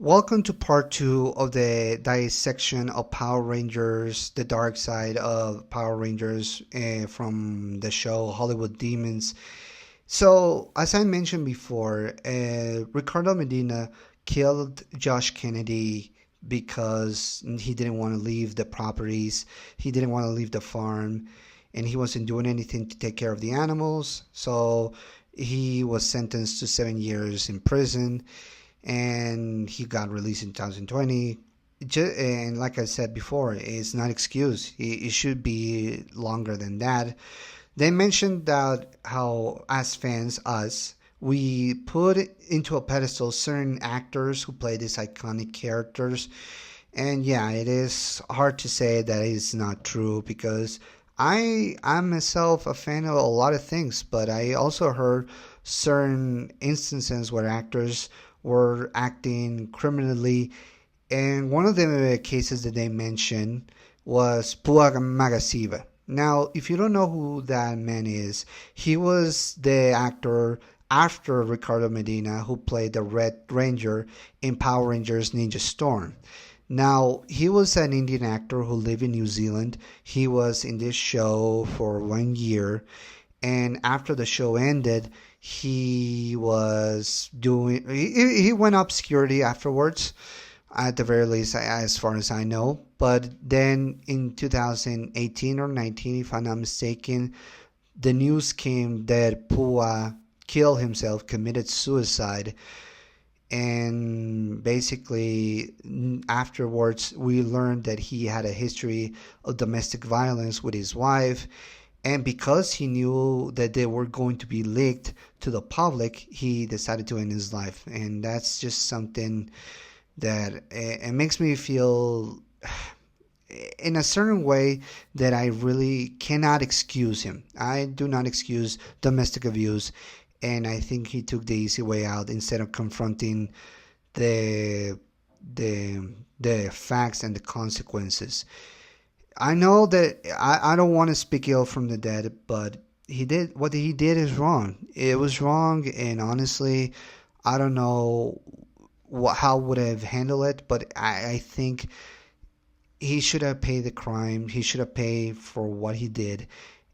Welcome to part two of the dissection of Power Rangers, the dark side of Power Rangers from the show Hollywood Demons. So, as I mentioned before, Ricardo Medina killed Josh Kennedy because he didn't want to leave the properties, he didn't want to leave the farm, and he wasn't doing anything to take care of the animals. So, he was sentenced to 7 years in prison and he got released in 2020. And like I said before, it's not excuse. It should be longer than that. They mentioned that how, as fans, us, we put into a pedestal certain actors who play these iconic characters. And yeah, it is hard to say that it's not true because I'm myself a fan of a lot of things, but I also heard certain instances where actors were acting criminally. And one of the cases that they mentioned was Pua Magasiva. Now, if you don't know who that man is, he was the actor after Ricardo Medina who played the Red Ranger in Power Rangers Ninja Storm. Now, he was an Indian actor who lived in New Zealand. He was in this show for 1 year, and after the show ended, he was doing he went obscurity afterwards, at the very least, as far as I know. But then in 2018 or 19, if I'm not mistaken, the news came that Pua killed himself, committed suicide. And basically, afterwards, we learned that he had a history of domestic violence with his wife. And because he knew that they were going to be leaked to the public, he decided to end his life. And that's just something that it makes me feel in a certain way that I really cannot excuse him. I do not excuse domestic abuse, and I think he took the easy way out instead of confronting the the facts and the consequences. I know that I don't want to speak ill from the dead, but he did what he did is wrong. It was wrong, and honestly, I don't know how would I have handled it, but I think he should have paid the crime. He should have paid for what he did,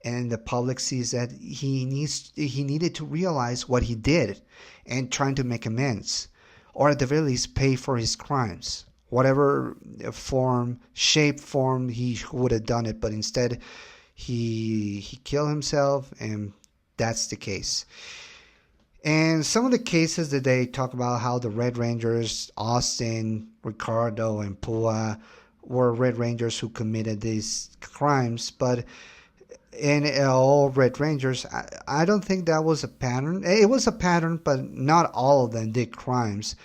and the public sees that he needed to realize what he did, and trying to make amends, or at the very least pay for his crimes, whatever form, shape, form he would have done it. But instead, he killed himself, and that's the case. And some of the cases that they talk about how the Red Rangers, Austin, Ricardo, and Pua were Red Rangers who committed these crimes, but and all Red Rangers, I don't think that was a pattern. It was a pattern, but not all of them did crimes.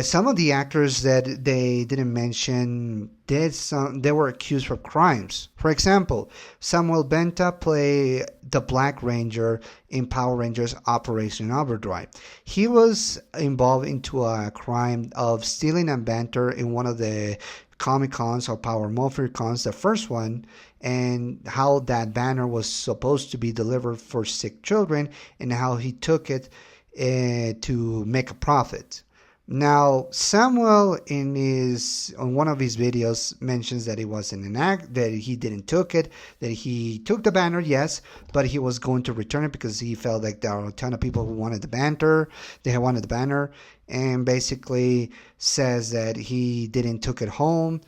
Some of the actors that they didn't mention did some. They were accused for crimes. For example, Samuel Benta played the Black Ranger in Power Rangers Operation Overdrive. He was involved into a crime of stealing a banner in one of the Comic Cons or Power Morpher Cons, the first one, and how that banner was supposed to be delivered for sick children, and how he took it to make a profit. Now, Samuel on one of his videos mentions that it wasn't an act, that he didn't took it, that he took the banner, yes, but he was going to return it because he felt like there are a ton of people who wanted the banner. They wanted the banner, and basically says that he didn't took it home.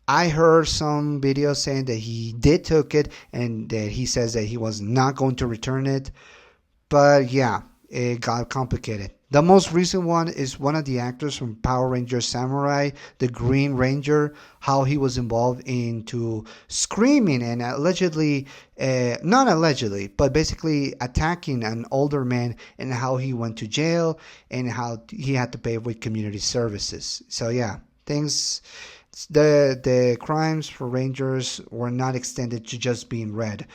I heard some videos saying that he did took it, and that he says that he was not going to return it. But yeah, it got complicated. The most recent one is one of the actors from Power Rangers Samurai, the Green Ranger, how he was involved into screaming and allegedly, not allegedly, but basically attacking an older man, and how he went to jail and how he had to pay with community services. So yeah, the crimes for Rangers were not extended to just being red.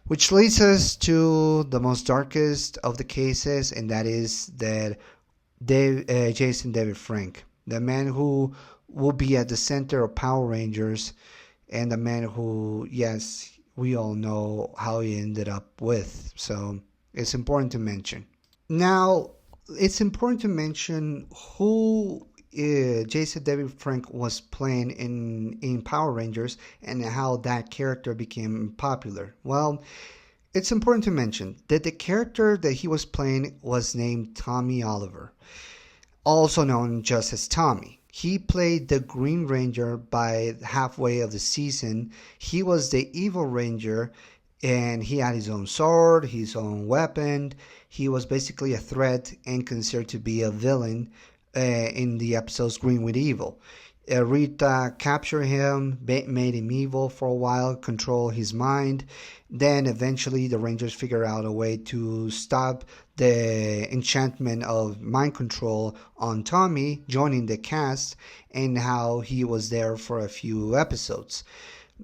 Which leads us to the most darkest of the cases, and that is that Jason David Frank, the man who will be at the center of Power Rangers, and the man who, yes, we all know how he ended up with. So it's important to mention. Now, it's important to mention who Jason David Frank was playing in Power Rangers and how that character became popular. Well, it's important to mention that the character that he was playing was named Tommy Oliver, also known just as Tommy. He played the Green Ranger by halfway of the season. He was the evil ranger and he had his own sword, his own weapon. He was basically a threat and considered to be a villain in the episodes Green with Evil. Rita captured him, made him evil for a while, control his mind. Then eventually the Rangers figure out a way to stop the enchantment of mind control on Tommy, joining the cast, and how he was there for a few episodes.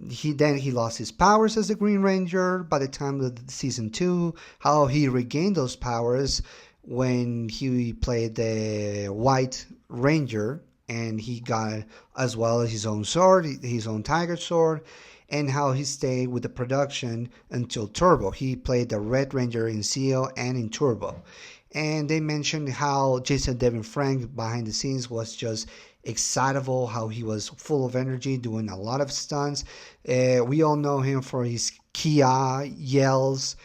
He lost his powers as the Green Ranger by the time of season 2, how he regained those powers when he played the White Ranger, and he got as well as his own sword, his own tiger sword, and how he stayed with the production until Turbo. He played the Red Ranger in Seal and in Turbo. And they mentioned how Jason David Frank behind the scenes was just excitable, how he was full of energy, doing a lot of stunts. We all know him for his Kia yells,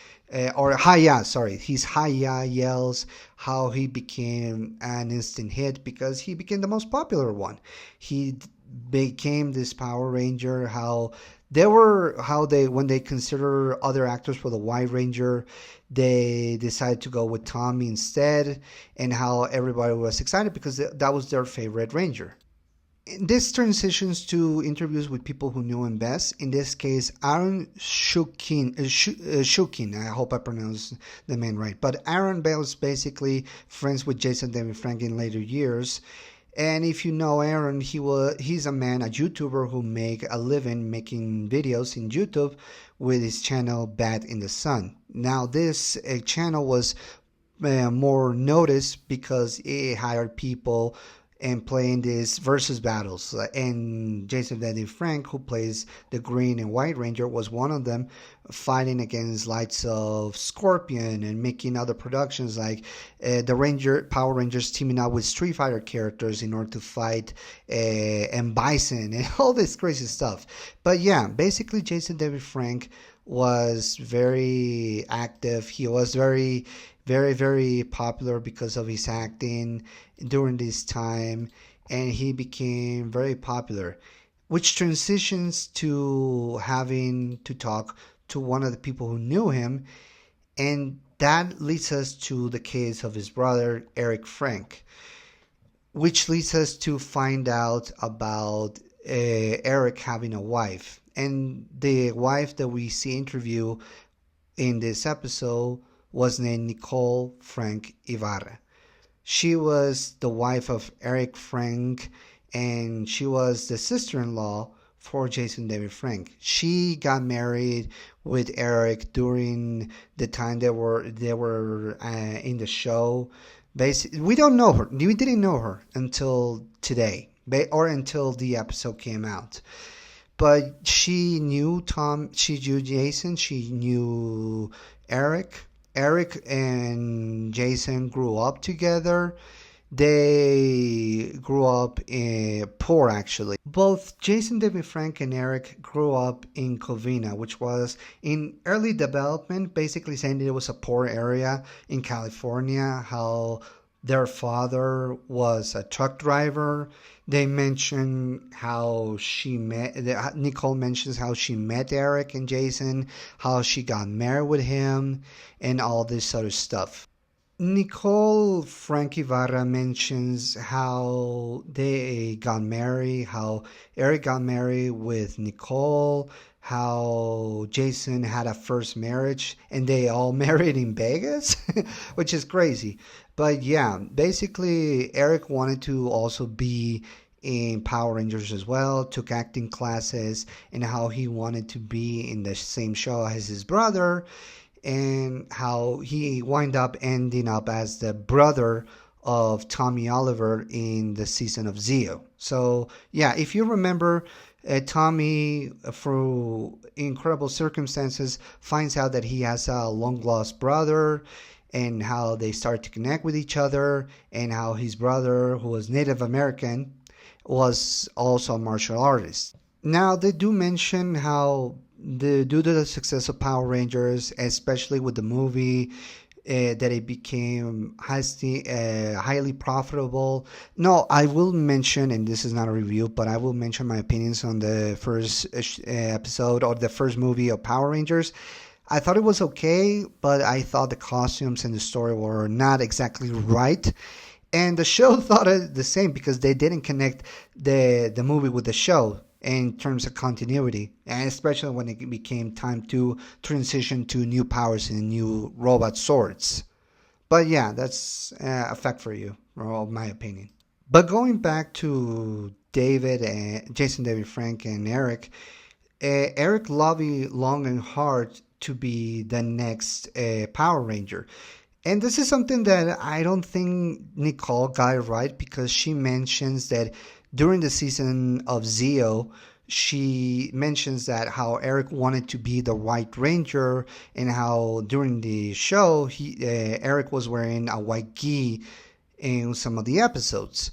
or Hiya, sorry, his Hiya yells, how he became an instant hit because he became the most popular one. He became this Power Ranger, how when they consider other actors for the White Ranger, they decided to go with Tommy instead, and how everybody was excited because that was their favorite Ranger. This transitions to interviews with people who knew him best. In this case, Aaron Shukin. I hope I pronounced the name right. But Aaron was basically friends with Jason David Frank in later years. And if you know Aaron, he's a YouTuber who make a living making videos in YouTube with his channel Bad in the Sun. Now this channel was more noticed because it hired people and playing these versus battles. And Jason David Frank, who plays the Green and White Ranger, was one of them, fighting against likes of Scorpion and making other productions like the Power Rangers teaming up with Street Fighter characters in order to fight and Bison and all this crazy stuff. But yeah, basically Jason David Frank was very active. He was very, very popular because of his acting during this time, and he became very popular, which transitions to having to talk to one of the people who knew him, and that leads us to the case of his brother Eric Frank, which leads us to find out about Eric having a wife. And the wife that we see interview in this episode was named Nicole Frank Ibarra. She was the wife of Eric Frank, and she was the sister-in-law for Jason David Frank. She got married with Eric during the time they were in the show. Basically, we don't know her. We didn't know her until today, or until the episode came out. But she knew she knew Jason, she knew Eric. Eric and Jason grew up together. They grew up poor, actually. Both Jason David Frank and Eric grew up in Covina, which was in early development, basically saying that it was a poor area in California, how their father was a truck driver. They mention how Nicole mentions how she met Eric and Jason, how she got married with him, and all this other stuff. Nicole Frank Ibarra mentions how they got married, how Eric got married with Nicole, how Jason had a first marriage, and they all married in Vegas, which is crazy. But yeah, basically Eric wanted to also be in Power Rangers as well, took acting classes, and how he wanted to be in the same show as his brother, and how he wound up ending up as the brother of Tommy Oliver in the season of Zeo. So yeah, if you remember, Tommy, through incredible circumstances, finds out that he has a long lost brother, and how they started to connect with each other, and how his brother, who was Native American, was also a martial artist. Now, they do mention how due to the success of Power Rangers, especially with the movie, that it became highly profitable. No, I will mention, and this is not a review, but I will mention my opinions on the first episode or the first movie of Power Rangers. I thought it was okay, but I thought the costumes and the story were not exactly right. And the show thought it the same because they didn't connect the movie with the show in terms of continuity, and especially when it became time to transition to new powers and new robot swords. But yeah, that's a fact for you, or my opinion. But going back to David and Jason David Frank and Eric, Eric lobbied long and hard to be the next Power Ranger. And this is something that I don't think Nicole got it right because she mentions that during the season of Zeo, she mentions that how Eric wanted to be the White Ranger and how during the show Eric was wearing a white gi in some of the episodes.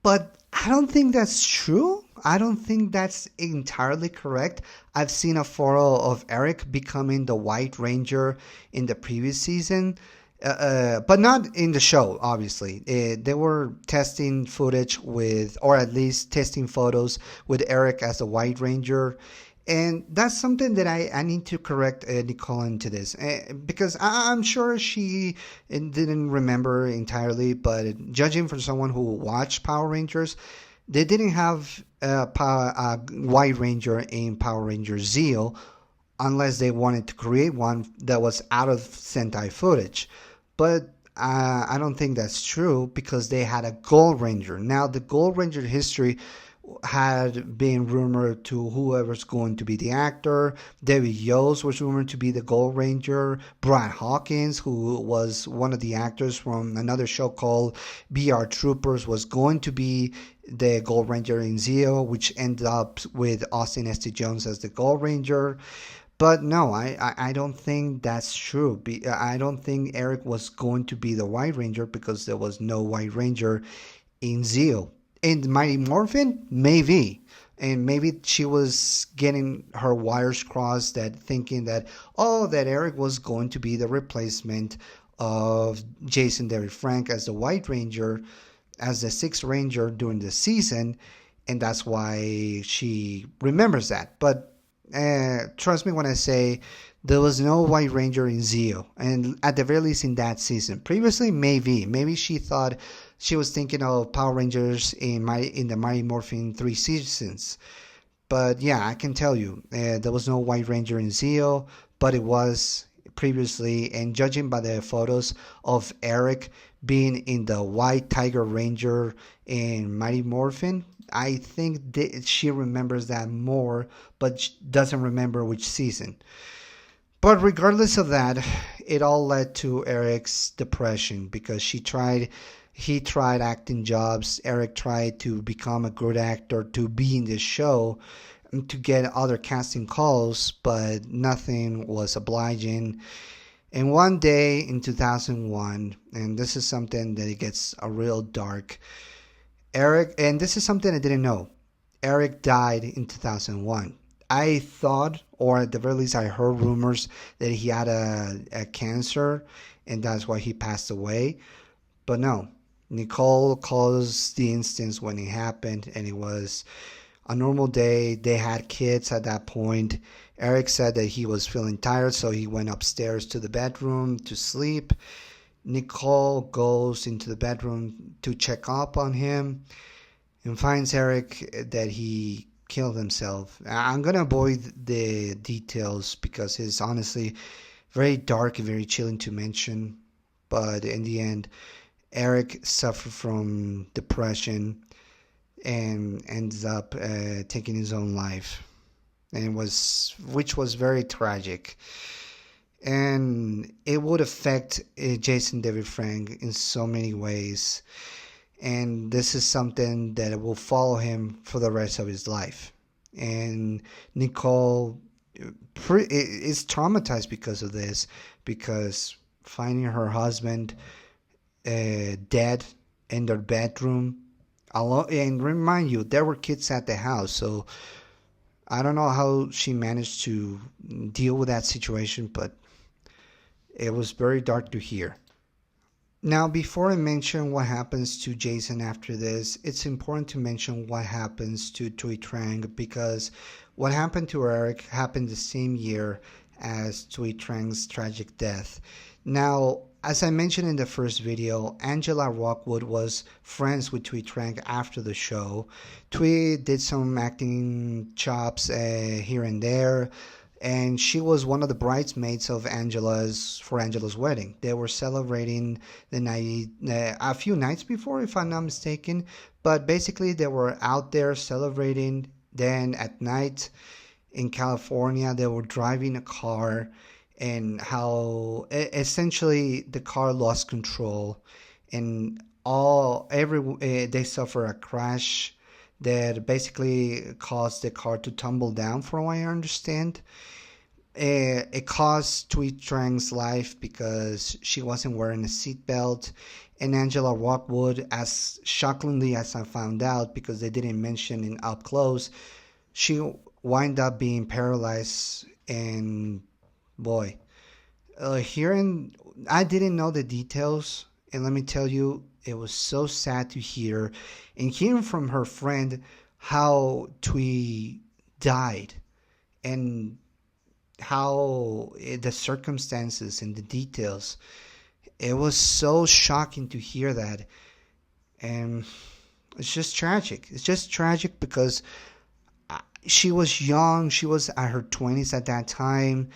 But I don't think that's true. I don't think that's entirely correct. I've seen a photo of Eric becoming the White Ranger in the previous season, but not in the show, obviously. They were testing footage with, or at least testing photos with Eric as the White Ranger. And that's something that I need to correct Nicole into this because I'm sure she didn't remember entirely, but judging from someone who watched Power Rangers, they didn't have a White Ranger in Power Rangers Zeo unless they wanted to create one that was out of Sentai footage. But I don't think that's true because they had a Gold Ranger. Now, the Gold Ranger history had been rumored to whoever's going to be the actor. David Yost was rumored to be the Gold Ranger. Brad Hawkins, who was one of the actors from another show called BR Troopers, was going to be the Gold Ranger in Zeo, which ended up with Austin St. Jones as the Gold Ranger. But no, I don't think that's true. I don't think Eric was going to be the White Ranger because there was no White Ranger in Zeo. And Mighty Morphin, maybe. And maybe she was getting her wires crossed that thinking that, oh, that Eric was going to be the replacement of Jason David Frank as the White Ranger, as the Sixth Ranger during the season. And that's why she remembers that. But trust me when I say there was no White Ranger in Zeo, and at the very least in that season. Previously, maybe she thought she was thinking of Power Rangers in the Mighty Morphin 3 seasons. But yeah, I can tell you there was no White Ranger in Zeo, but it was previously. And judging by the photos of Eric being in the White Tiger Ranger in Mighty Morphin, I think she remembers that more, but doesn't remember which season. But regardless of that, it all led to Eric's depression because he tried acting jobs. Eric tried to become a good actor to be in this show, to get other casting calls, but nothing was obliging. And one day in 2001, and this is something that it gets a real dark, Eric, and this is something I didn't know, Eric died in 2001. I thought, or at the very least I heard rumors that he had a cancer and that's why he passed away. But no, Nicole calls the instance when it happened and it was a normal day. They had kids at that point. Eric said that he was feeling tired, so he went upstairs to the bedroom to sleep. Nicole goes into the bedroom to check up on him and finds Eric that he killed himself. I'm going to avoid the details because it's honestly very dark and very chilling to mention. But in the end, Eric suffered from depression and ends up taking his own life, and which was very tragic. And it would affect Jason David Frank in so many ways. And this is something that will follow him for the rest of his life. And Nicole is traumatized because of this, because finding her husband dead in their bedroom. Alone, and remind you, there were kids at the house, so I don't know how she managed to deal with that situation, but it was very dark to hear. Now, before I mention what happens to Jason after this, it's important to mention what happens to Tui Trang because what happened to Eric happened the same year as Tui Trang's tragic death. Now, as I mentioned in the first video, Angela Rockwood was friends with Tui Trang after the show. Tui did some acting chops here and there, and she was one of the bridesmaids of Angela's wedding. They were celebrating the night a few nights before, if I'm not mistaken. But basically, they were out there celebrating. Then at night in California, they were driving a car, and how essentially the car lost control, and they suffer a crash that basically caused the car to tumble down, from what I understand. It cost Tui Trang's life because she wasn't wearing a seatbelt. And Angela Rockwood, as shockingly as I found out, because they didn't mention it up close, she wound up being paralyzed. And boy, hearing, I didn't know the details. And let me tell you, it was so sad to hear. And hearing from her friend how Tui died and how the circumstances and the details, it was so shocking to hear that. And it's just tragic. It's just tragic because she was young. She was at her 20s at that time,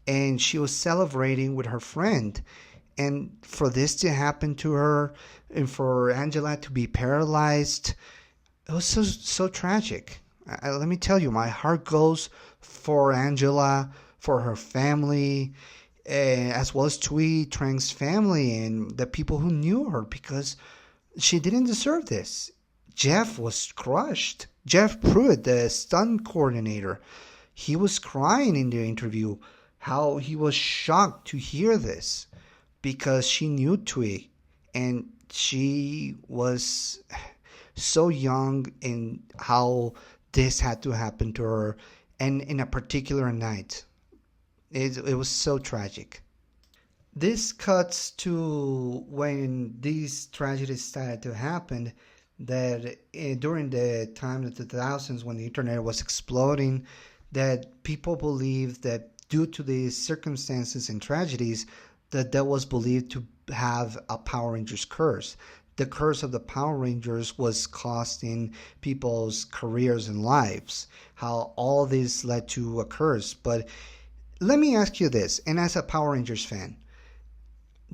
and she was celebrating with her friend. And for this to happen to her and for Angela to be paralyzed, it was so tragic. Let me tell you, my heart goes for Angela, for her family, as well as Tui Trang's family and the people who knew her, because she didn't deserve this. Jeff was crushed. Jeff Pruitt, the stunt coordinator, he was crying in the interview how he was shocked to hear this because she knew Tui and she was so young, and how this had to happen to her, and in a particular night. It was so tragic. This cuts to when these tragedies started to happen, that during the time of the 2000s when the internet was exploding, that people believed that due to these circumstances and tragedies, that was believed to have a Power Rangers curse. The curse of the Power Rangers was costing people's careers and lives, how all this led to a curse. But let me ask you this, and as a Power Rangers fan,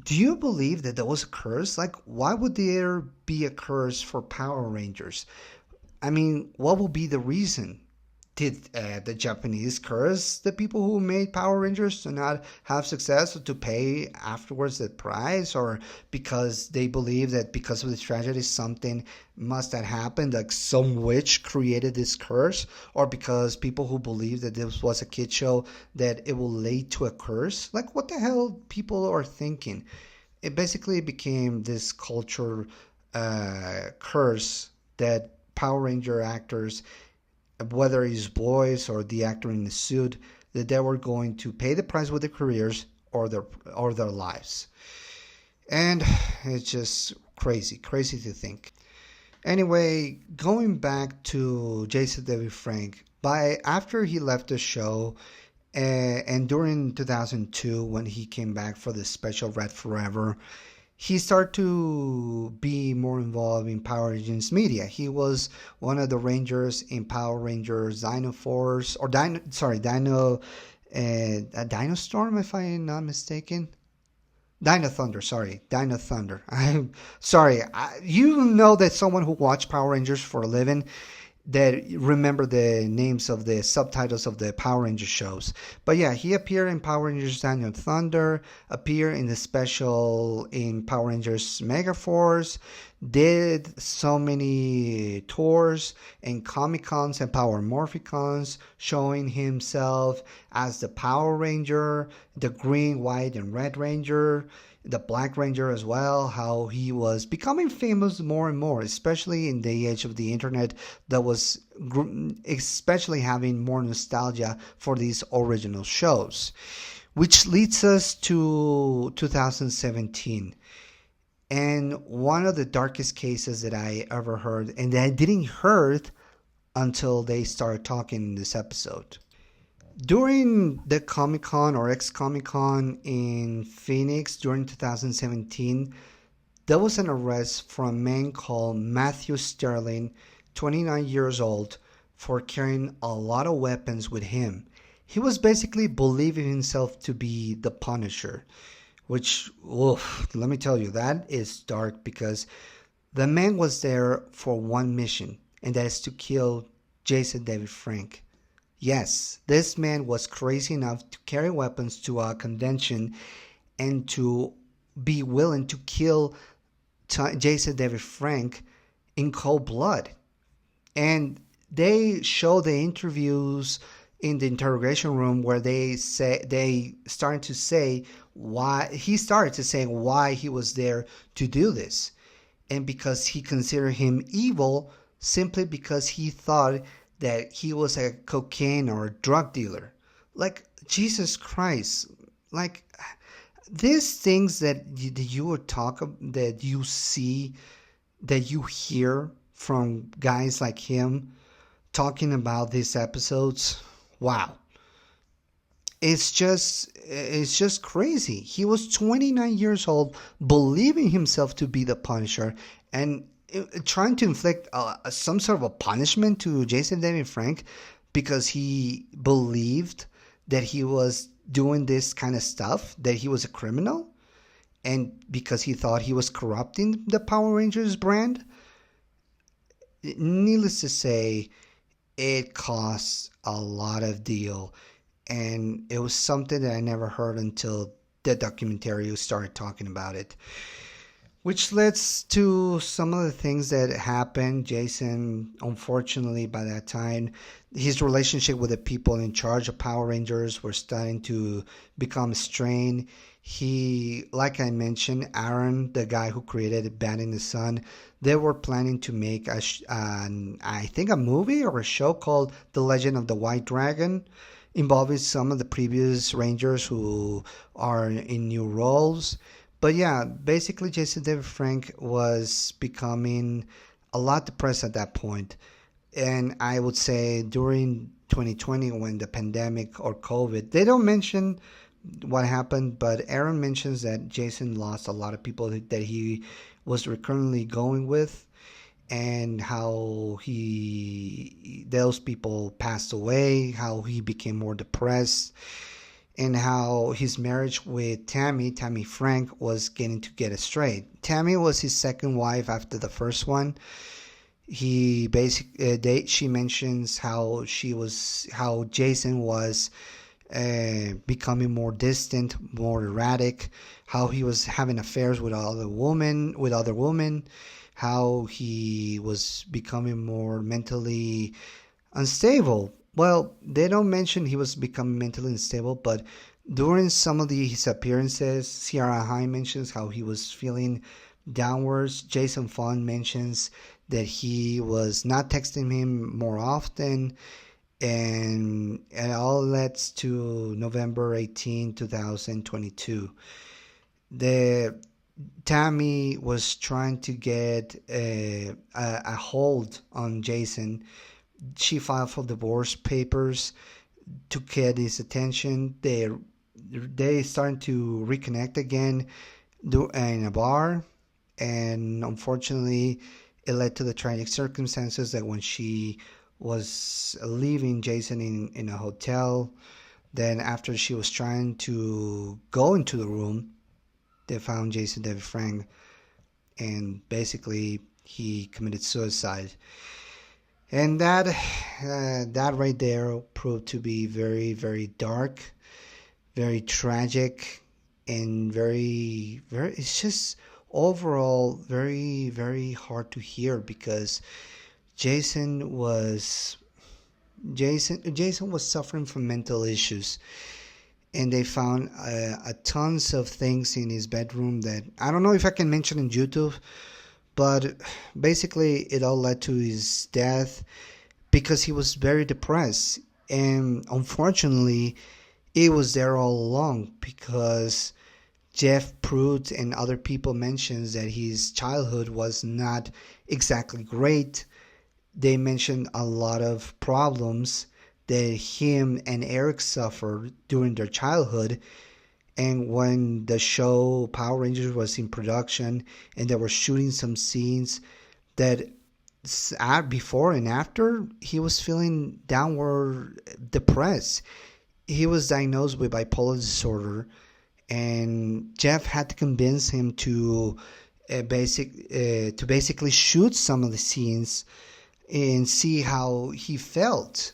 do you believe that there was a curse? Like, why would there be a curse for Power Rangers? I mean, what would be the reason? Did the Japanese curse the people who made Power Rangers to not have success, or to pay afterwards the price, or because they believe that because of this tragedy something must have happened, like some witch created this curse, or because people who believe that this was a kid show that it will lead to a curse? Like, what the hell people are thinking? It basically became this culture curse that Power Ranger actors, whether it's boys or the actor in the suit, that they were going to pay the price with their careers or their lives. And it's just crazy to think. Anyway, going back to Jason David Frank, after he left the show, and during 2002 when he came back for the special Red Forever, he started to be more involved in Power Rangers media. He was one of the Rangers in Power Rangers Dino Force, or Dino Storm, if I'm not mistaken. Dino Thunder, Dino Thunder. I'm sorry. You know that someone who watched Power Rangers for a living, that remember the names of the subtitles of the Power Rangers shows. But yeah, he appeared in Power Rangers Dino Thunder, appeared in the special in Power Rangers Mega Force. did so many tours and Comic Cons and Power Morphicons, showing himself as the Power Ranger, the Green, White, and Red Ranger, the Black Ranger as well, how he was becoming famous more and more, especially in the age of the internet that was especially having more nostalgia for these original shows. Which leads us to 2017. And one of the darkest cases that I ever heard, and that I didn't heard until they started talking in this episode. During the Comic Con or ex Comic Con in Phoenix during 2017, there was an arrest for a man called Matthew Sterling, 29 years old, for carrying a lot of weapons with him. He was basically believing himself to be the Punisher, which, oof, let me tell you, that is dark because the man was there for one mission, and that is to kill Jason David Frank. Yes, this man was crazy enough to carry weapons to a convention and to be willing to kill Jason David Frank in cold blood. And they show the interviews in the interrogation room where they started to say why he was there to do this, and because he considered him evil simply because he thought that he was a cocaine or a drug dealer. Like, Jesus Christ, like these things that you would talk that you see, that you hear from guys like him talking about these episodes. Wow. It's just crazy. He was 29 years old, believing himself to be the Punisher, and trying to inflict some sort of a punishment to Jason David Frank because he believed that he was doing this kind of stuff, that he was a criminal, and because he thought he was corrupting the Power Rangers brand. Needless to say, it cost a lot of deal, and it was something that I never heard until the documentary started talking about it. Which leads to some of the things that happened. Jason, unfortunately, by that time, his relationship with the people in charge of Power Rangers were starting to become strained. He, like I mentioned, Aaron, the guy who created Band in the Sun, they were planning to make I think a movie or a show called The Legend of the White Dragon, involving some of the previous Rangers who are in new roles. But yeah, basically Jason David Frank was becoming a lot depressed at that point. And I would say during 2020, when the pandemic or COVID, they don't mention what happened, but Aaron mentions that Jason lost a lot of people that he was recurrently going with, and how those people passed away, how he became more depressed, and how his marriage with Tammy Frank, was getting to get straight. Tammy was his second wife after the first one. She mentions how Jason was becoming more distant, more erratic, how he was having affairs with other women, how he was becoming more mentally unstable. Well, they don't mention he was becoming mentally unstable, but during some of his appearances, Ciara High mentions how he was feeling downwards. Jason Fawn mentions that he was not texting him more often, and it all leads to November 18, 2022. The Tammy was trying to get a hold on Jason. She filed for divorce papers to get his attention. They started to reconnect again in a bar, and unfortunately, it led to the tragic circumstances that when she was leaving Jason in a hotel, then after she was trying to go into the room, they found Jason David Frank, and basically he committed suicide. And that right there proved to be very, very dark, very tragic, and very, very. It's just overall very, very hard to hear because Jason was Jason was suffering from mental issues, and they found a tons of things in his bedroom that I don't know if I can mention in YouTube, but basically it all led to his death because he was very depressed. And unfortunately, it was there all along because Jeff Pruitt and other people mentions that his childhood was not exactly great. They mentioned a lot of problems that him and Eric suffered during their childhood. And when the show Power Rangers was in production and they were shooting some scenes that before and after, he was feeling downward depressed. He was diagnosed with bipolar disorder, and Jeff had to convince him to basically shoot some of the scenes and see how he felt.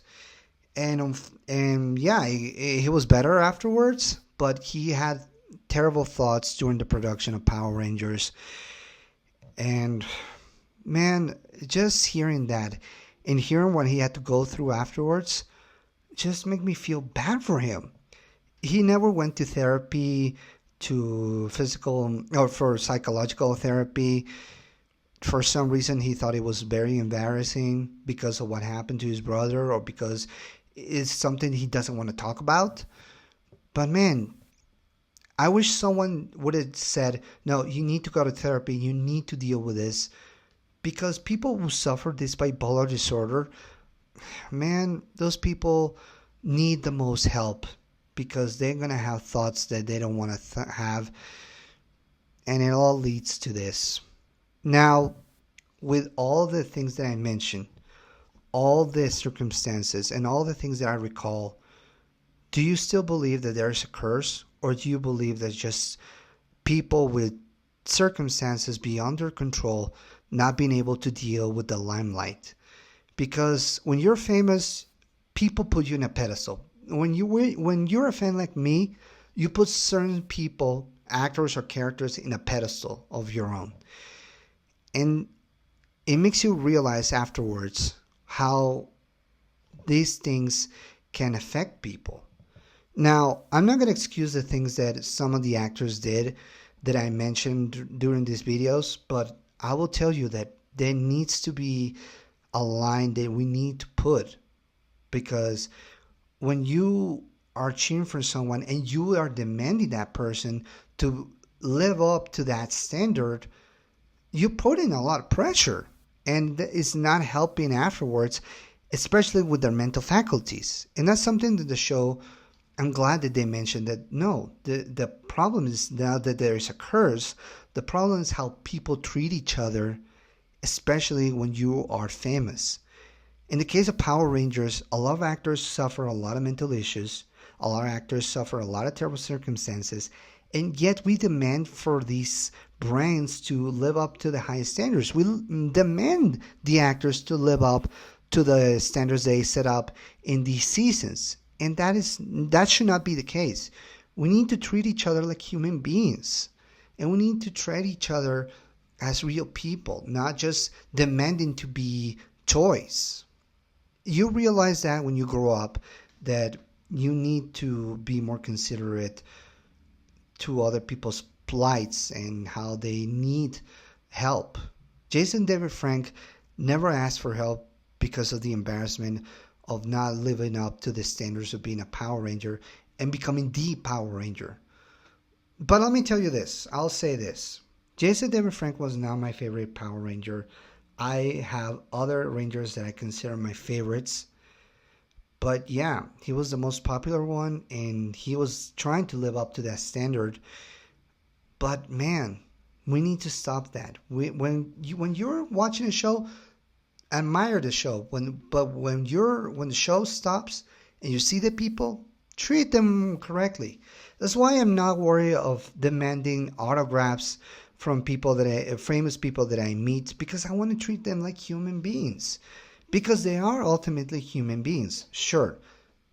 And yeah, he was better afterwards, but he had terrible thoughts during the production of Power Rangers. And man, just hearing that and hearing what he had to go through afterwards just make me feel bad for him. He never went to therapy, to physical or for psychological therapy. For some reason, he thought it was very embarrassing because of what happened to his brother, or because it's something he doesn't want to talk about. But man, I wish someone would have said, no, you need to go to therapy. You need to deal with this. Because people who suffer this bipolar disorder, man, those people need the most help because they're going to have thoughts that they don't want to have. And it all leads to this. Now, with all the things that I mentioned, all the circumstances and all the things that I recall, do you still believe that there's a curse? Or do you believe that just people with circumstances beyond their control not being able to deal with the limelight? Because when you're famous, people put you in a pedestal. When you're a fan like me, you put certain people, actors or characters, in a pedestal of your own. And it makes you realize afterwards how these things can affect people. Now, I'm not going to excuse the things that some of the actors did that I mentioned during these videos, but I will tell you that there needs to be a line that we need to put, because when you are cheering for someone and you are demanding that person to live up to that standard, you put in a lot of pressure, and it's not helping afterwards, especially with their mental faculties. And that's something that the show, I'm glad that they mentioned that no, the problem is now that there is a curse. The problem is how people treat each other, especially when you are famous. In the case of Power Rangers, a lot of actors suffer a lot of mental issues. A lot of actors suffer a lot of terrible circumstances. And yet we demand for these brands to live up to the highest standards. We demand the actors to live up to the standards they set up in these seasons. And that should not be the case. We need to treat each other like human beings. And we need to treat each other as real people, not just demanding to be toys. You realize that when you grow up, that you need to be more considerate to other people's plights and how they need help. Jason David Frank never asked for help because of the embarrassment of not living up to the standards of being a Power Ranger and becoming the Power Ranger. But let me tell you this. I'll say this. Jason David Frank was not my favorite Power Ranger. I have other Rangers that I consider my favorites. But yeah, he was the most popular one, and he was trying to live up to that standard. But man, we need to stop that. When you're watching a show, admire the show. When the show stops and you see the people, treat them correctly. That's why I'm not worried of demanding autographs from famous people that I meet, because I want to treat them like human beings, because they are ultimately human beings. Sure,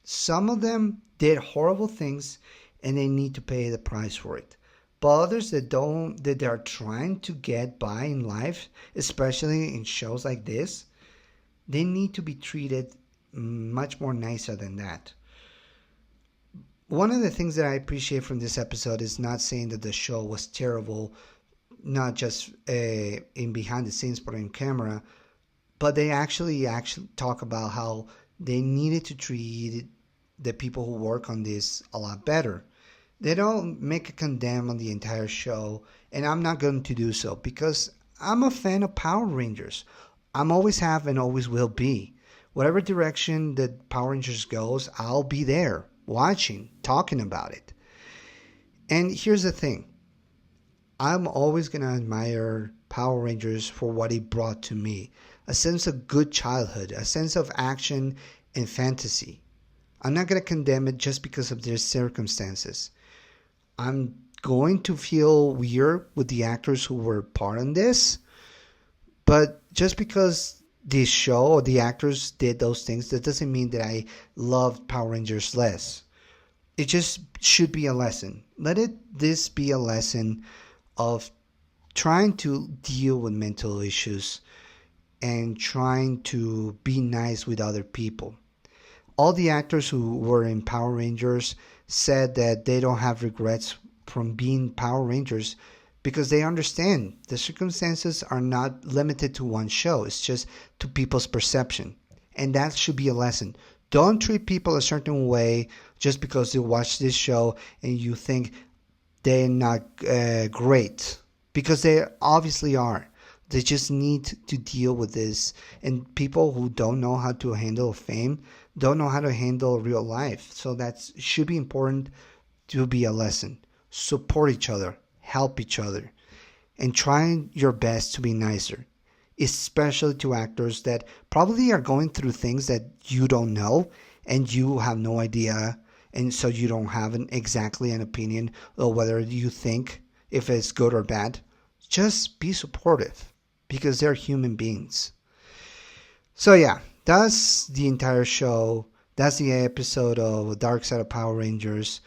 some of them did horrible things and they need to pay the price for it. But others that don't, that they are trying to get by in life, especially in shows like this, they need to be treated much more nicer than that. One of the things that I appreciate from this episode is not saying that the show was terrible, not just in behind the scenes but in camera, but they actually talk about how they needed to treat the people who work on this a lot better. They don't make a condemn on the entire show, and I'm not going to do so because I'm a fan of Power Rangers. I'm always have and always will be. Whatever direction that Power Rangers goes, I'll be there, watching, talking about it. And here's the thing. I'm always going to admire Power Rangers for what it brought to me. A sense of good childhood, a sense of action and fantasy. I'm not going to condemn it just because of their circumstances. I'm going to feel weird with the actors who were part in this, but just because this show or the actors did those things, that doesn't mean that I loved Power Rangers less. It just should be a lesson. This be a lesson of trying to deal with mental issues and trying to be nice with other people. All the actors who were in Power Rangers said that they don't have regrets from being Power Rangers because they understand the circumstances are not limited to one show. It's just to people's perception. And that should be a lesson. Don't treat people a certain way just because they watch this show and you think they're not great. Because they obviously are. They just need to deal with this. And people who don't know how to handle fame don't know how to handle real life. So that should be important to be a lesson. Support each other. Help each other. And try your best to be nicer. Especially to actors that probably are going through things that you don't know and you have no idea. And so you don't have exactly an opinion of whether you think if it's good or bad. Just be supportive because they're human beings. So yeah, that's the entire show. That's the episode of Dark Side of Power Rangers.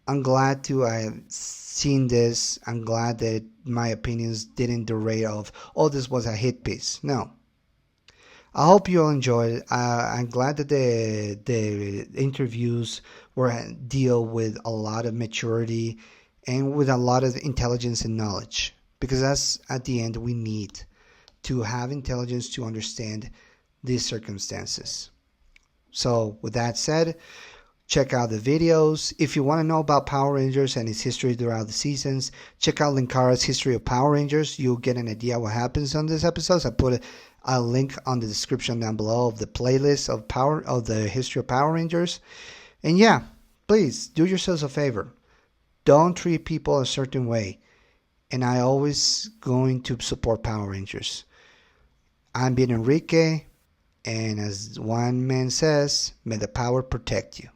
I'm glad to have seen this. I'm glad that my opinions didn't derail of, oh, this was a hit piece. No. I hope you all enjoyed it. I'm glad that the interviews deal with a lot of maturity and with a lot of intelligence and knowledge. Because that's, at the end, we need to have intelligence to understand these circumstances. So, with that said, check out the videos. If you want to know about Power Rangers and its history throughout the seasons, check out Linkara's History of Power Rangers. You'll get an idea what happens on this episode. I put a link on the description down below of the playlist of the History of Power Rangers. And yeah, please do yourselves a favor. Don't treat people a certain way. And I always going to support Power Rangers. I'm being Enrique, and as one man says, may the power protect you.